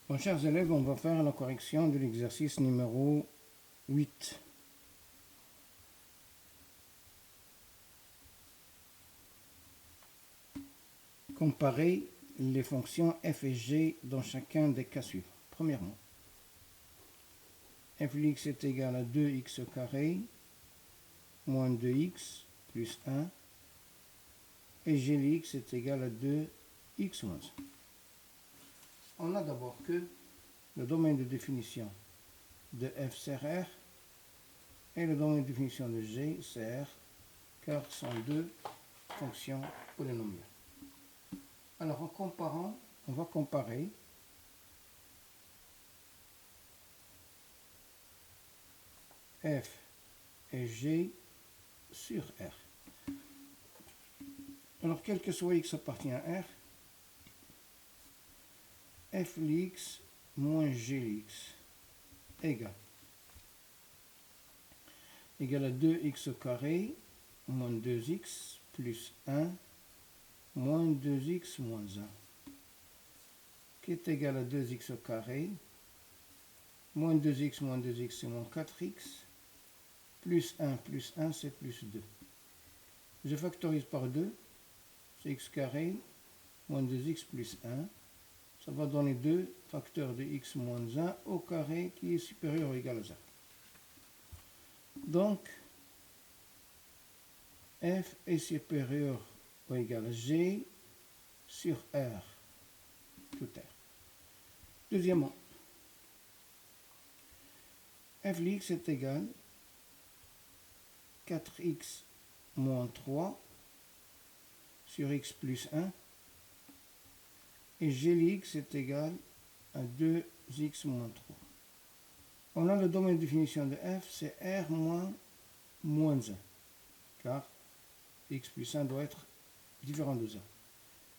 Mes chers élèves, on va faire la correction de l'exercice numéro 8. Comparer les fonctions f et g dans chacun des cas suivants. Premièrement, f de x est égal à 2x au carré moins 2x plus 1 et g de x est égal à 2x moins 1. On a d'abord que le domaine de définition de f c'est R et le domaine de définition de g c'est R, car ce sont deux fonctions polynomiales. Alors en comparant, on va comparer f et g sur R. Alors quel que soit x appartient à R, f de x moins g de x égale à 2x au carré moins 2x plus 1 moins 2x moins 1, qui est égal à 2x au carré moins 2x c'est moins 4x plus 1 c'est plus 2. Je factorise par 2, c'est x carré moins 2x plus 1. Ça va donner 2 facteurs de x moins 1 au carré qui est supérieur ou égal à 0. Donc, f est supérieur ou égal à g sur R, tout R. Deuxièmement, f de x est égal à 4x moins 3 sur x plus 1 et g de x est égal à 2x moins 3. On a le domaine de définition de f, c'est R moins 1, car x plus 1 doit être différent de 0.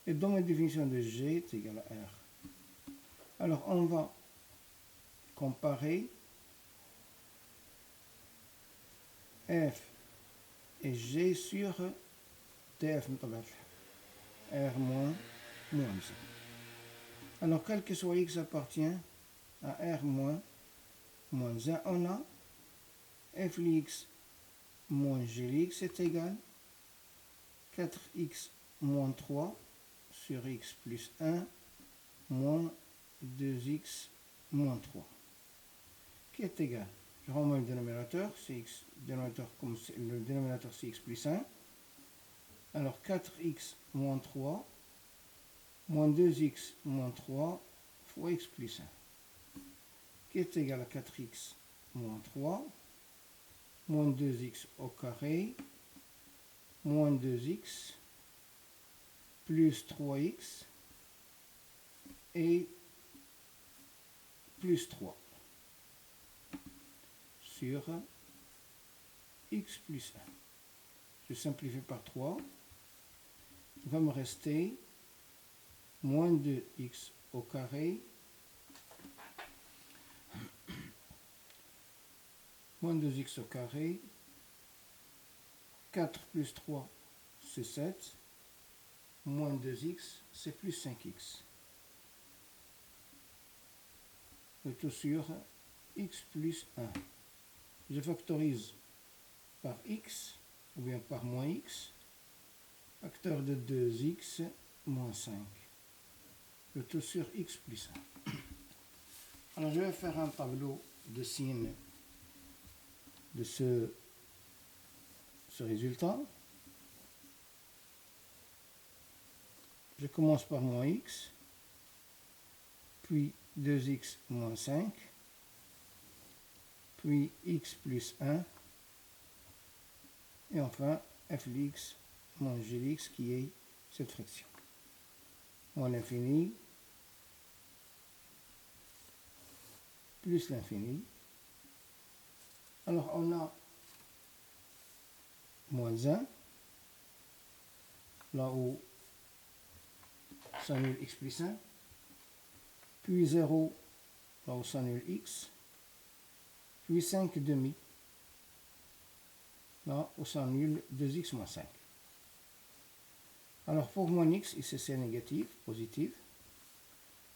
Et le domaine de définition de g est égal à R. Alors on va comparer f et g sur df R moins 1. Alors quel que soit x appartient à R moins 1, on a f de x moins g de x est égal à 4x moins 3 sur x plus 1 moins 2x moins 3, qui est égal, je remets le dénominateur, comme le dénominateur c'est x plus 1, alors 4x moins 3 moins 2x moins 3 fois x plus 1, qui est égal à 4x moins 3 moins 2x au carré moins 2x plus 3x et plus 3 sur x plus 1. Je simplifie par 3. Il va me rester moins 2x au carré moins 2x au carré, 4 plus 3 c'est 7, moins 2x c'est plus 5x. Le tout sur x plus 1. Je factorise par x ou bien par moins x, facteur de 2x moins 5. Le tout sur x plus 1. Alors je vais faire un tableau de signes de ce résultat. Je commence par moins x, puis 2x moins 5, puis x plus 1, et enfin f de x moins g de x qui est cette fraction. Moins l'infini, plus l'infini. Alors on a moins 1, là où s'annule x plus 1, puis 0, là où s'annule x, puis 5 demi, là où s'annule 2x moins 5. Alors pour moins x, ici c'est négatif, positif.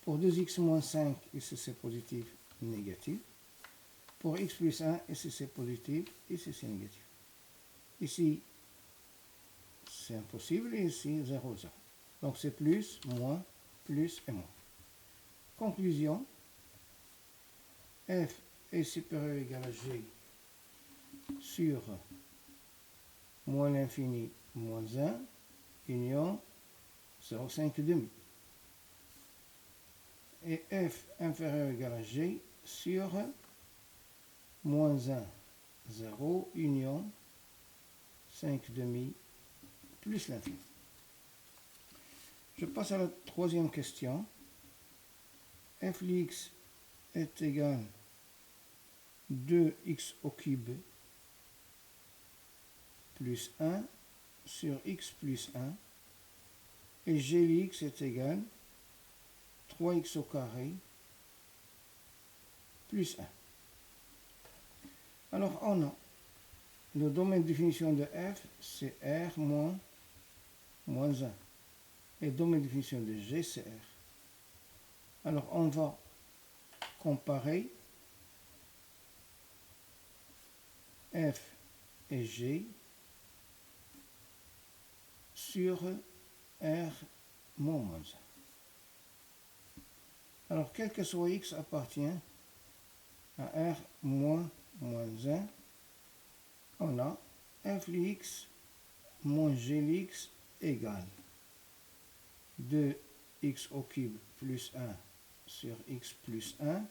Pour 2x moins 5, ici c'est positif, négatif. Pour x plus 1, ici c'est positif, ici c'est négatif. Ici, c'est impossible, et ici 0, 0. Donc c'est plus et moins. Conclusion, f est supérieur ou égal à g sur moins l'infini moins 1 union 0,5 demi. Et f inférieur ou égal à g sur moins 1, 0 union 5 demi plus l'infini. Je passe à la troisième question. F de x est égal à 2x au cube plus 1 sur x plus 1 et g de x est égal à 3x au carré plus 1. Alors on a le domaine de définition de f, c'est r moins 1. Et le domaine de définition de g, c'est r. Alors on va comparer f et g sur r moins 1. Alors quel que soit x appartient à r moins 1, on a f de x moins g de x égale 2x au cube plus 1 sur x plus 1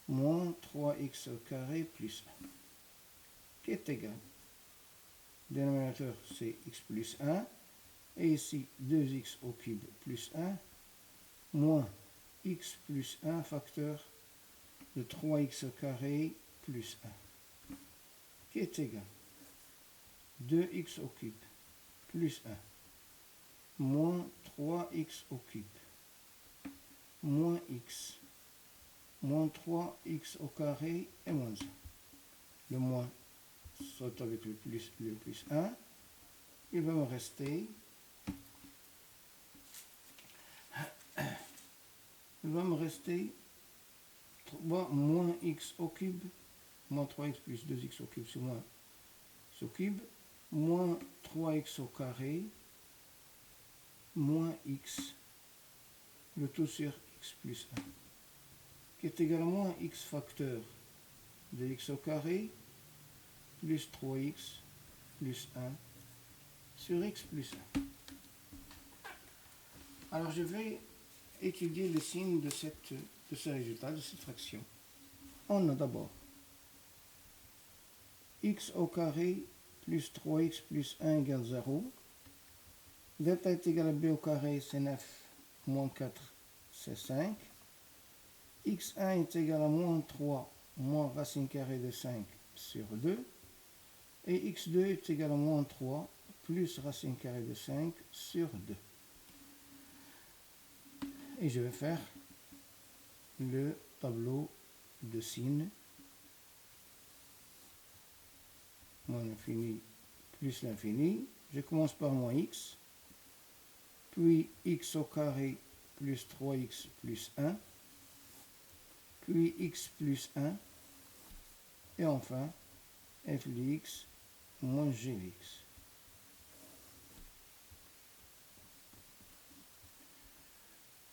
moins 3x au carré plus 1 qui est égal. Le dénominateur c'est x plus 1 et ici 2x au cube plus 1 moins x plus 1 facteur de 3x au carré plus 1 qui est égal 2x au cube plus 1 moins 3x au cube moins x moins 3x au carré et moins 1. Le moins saute avec le plus 1. Il va me rester 3 moins x au cube, moins 3x plus 2x au cube, c'est moins x au cube, moins 3x au carré, moins x, le tout sur x plus 1, qui est égal à moins x facteur de x au carré, plus 3x plus 1 sur x plus 1. Alors je vais étudier le signe de ce résultat, de cette fraction. On a d'abord x au carré plus 3x plus 1 égale 0. Delta est égal à b au carré, c'est 9, moins 4, c'est 5. x1 est égal à moins 3, moins racine carrée de 5 sur 2. Et x2 est égal à moins 3, plus racine carrée de 5 sur 2. Et je vais faire le tableau de signes. Moins l'infini plus l'infini. Je commence par moins x, puis x au carré plus 3x plus 1, puis x plus 1, et enfin f de x moins g de x.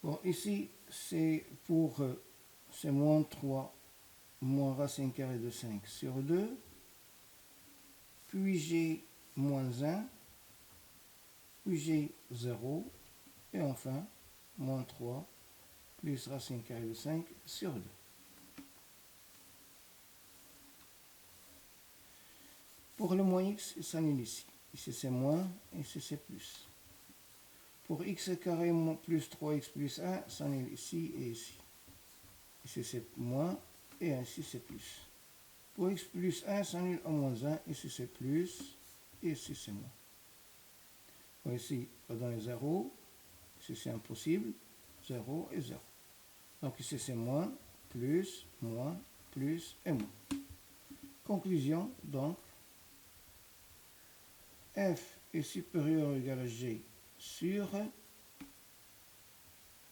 Bon, ici, c'est moins 3 moins racine carrée de 5 sur 2, puis g moins 1, puis g 0, et enfin, moins 3 plus racine carrée de 5 sur 2. Pour le moins x, il s'annule ici. Ici c'est moins, ici c'est plus. Pour x carré plus 3x plus 1, s'annule ici et ici. Ici c'est moins et ici c'est plus. Pour x plus 1, s'annule en moins 1, ici c'est plus et ici c'est moins. Bon, ici, on va donner 0, ici c'est impossible, 0 et 0. Donc ici c'est moins, plus et moins. Conclusion, donc, f est supérieur ou égal à g sur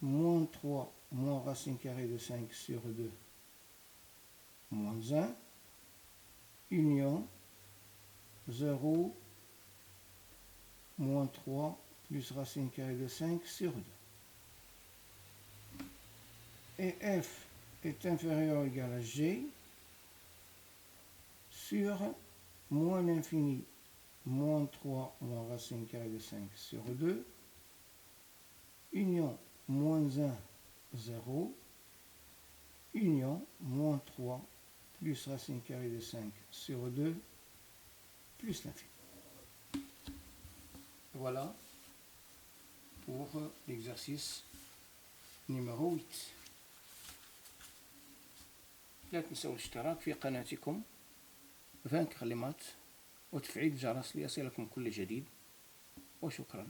moins 3 moins racine carrée de 5 sur 2 moins 1, union 0, moins 3 plus racine carrée de 5 sur 2. Et f est inférieur ou égal à g sur moins l'infini moins 3 moins racine carrée de 5 sur 2, union moins 1, 0, union moins 3 plus racine carrée de 5 sur 2 plus l'infini. Voilà pour l'exercice numéro 8. لا تنسوا الاشتراك في قناتكم فان كلمات وتفعيل الجرس ليصلكم كل جديد وشكرا.